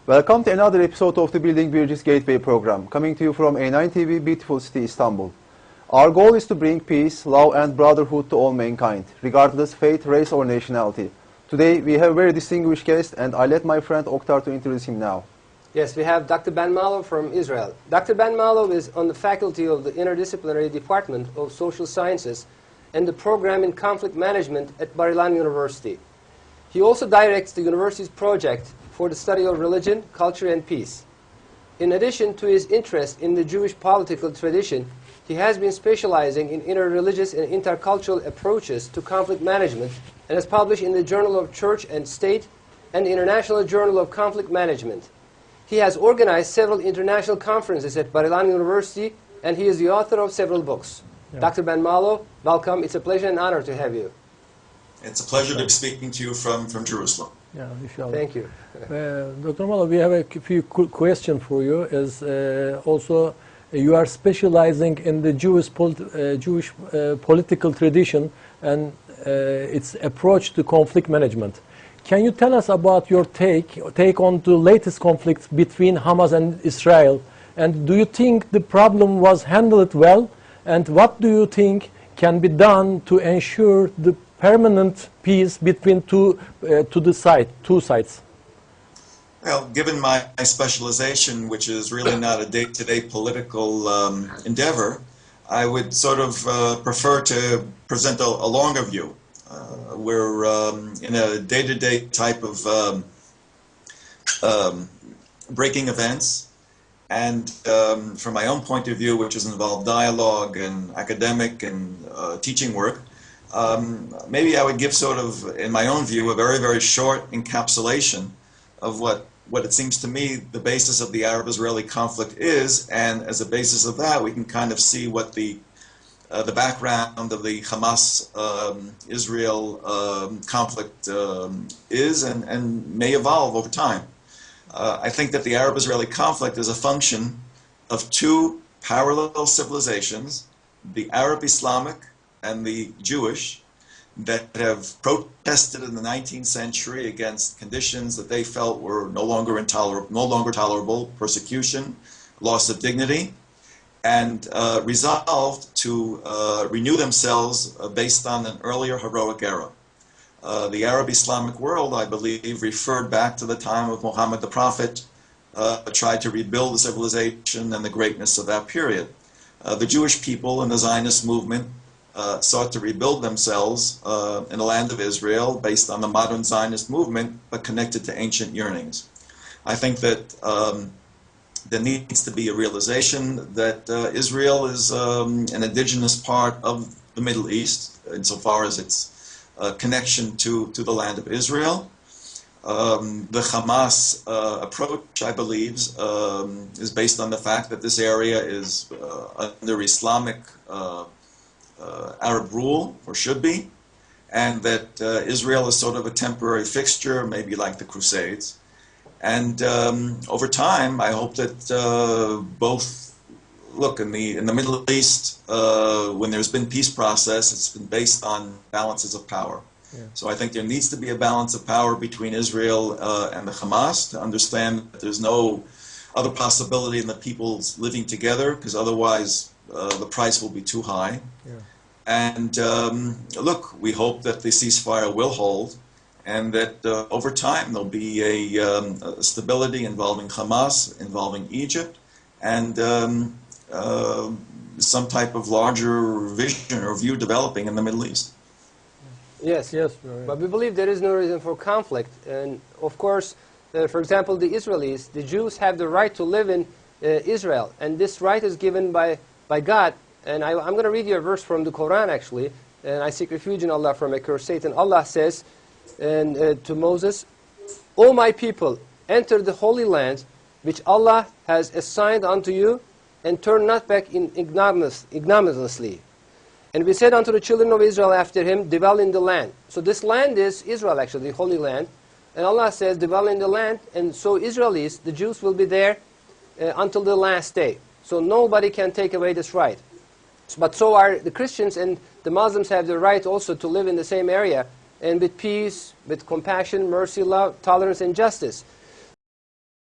Welcome to another episode of the Building Bridges Gateway program, coming to you from A9 TV, beautiful city Istanbul. Our goal is to bring peace, love and brotherhood to all mankind, regardless faith, race or nationality. Today we have a very distinguished guest, and I let my friend Oktar to introduce him now. Yes, we have Dr. Ben Mallow from Israel. Dr. Ben Mallow is on the faculty of the Interdisciplinary Department of Social Sciences and the program in Conflict Management at Bar-Ilan University. He also directs the university's project for the study of religion, culture and peace. In addition to his interest in the Jewish political tradition, he has been specializing in interreligious and intercultural approaches to conflict management and has published in the Journal of Church and State and the International Journal of Conflict Management. He has organized several international conferences at Bar-Ilan University, and he is the author of several books. Yeah. Dr. Ben Mallow, welcome. It's a pleasure and honor to have you. It's a pleasure to be speaking to you from Jerusalem. Yeah, inshallah. Thank you. Dr. Mallow, we have a few questions for you. Also, you are specializing in the Jewish political tradition and its approach to conflict management. Can you tell us about your take on the latest conflict between Hamas and Israel? And do you think the problem was handled well? And what do you think can be done to ensure the permanent peace between two sides? Well, given my specialization, which is really not a day-to-day political endeavor, I would sort of prefer to present a longer view. We're in a day-to-day type of breaking events, and from my own point of view, which has involved dialogue and academic and teaching work, maybe I would give sort of, in my own view, a very, very short encapsulation of what it seems to me the basis of the Arab-Israeli conflict is, and as a basis of that, we can kind of see what the background of the Hamas-Israel conflict is and may evolve over time. I think that the Arab-Israeli conflict is a function of two parallel civilizations, the Arab-Islamic and the Jewish, that have protested in the 19th century against conditions that they felt were no longer tolerable, persecution, loss of dignity, and resolved to renew themselves based on an earlier heroic era. The Arab-Islamic world, I believe, referred back to the time of Muhammad the Prophet, tried to rebuild the civilization and the greatness of that period. The Jewish people and the Zionist movement sought to rebuild themselves in the land of Israel based on the modern Zionist movement, but connected to ancient yearnings. I think that there needs to be a realization that Israel is an indigenous part of the Middle East, insofar as its connection to the land of Israel. The Hamas approach, I believe, is based on the fact that this area is under Islamic Arab rule, or should be, and that Israel is sort of a temporary fixture, maybe like the Crusades. And over time, I hope that both, look, in the Middle East, when there's been peace process, it's been based on balances of power. Yeah. So I think there needs to be a balance of power between Israel and the Hamas to understand that there's no other possibility in the peoples living together, because otherwise the price will be too high. Yeah. And look, we hope that the ceasefire will hold, and that over time there'll be a stability involving Hamas, involving Egypt, and some type of larger vision or view developing in the Middle East. Yes, yes, but we believe there is no reason for conflict. And of course, for example, the Israelis, the Jews have the right to live in Israel, and this right is given by God. And I'm going to read you a verse from the Quran, actually. And I seek refuge in Allah from a curse Satan. Allah says to Moses, "O my people, enter the holy land which Allah has assigned unto you, and turn not back ignominiously. And we said unto the children of Israel after him, dwell in the land." So this land is Israel, actually, the holy land. And Allah says, dwell in the land. And so Israelis, the Jews, will be there until the last day. So nobody can take away this right. But so are the Christians, and the Muslims have the right also to live in the same area, and with peace, with compassion, mercy, love, tolerance, and justice.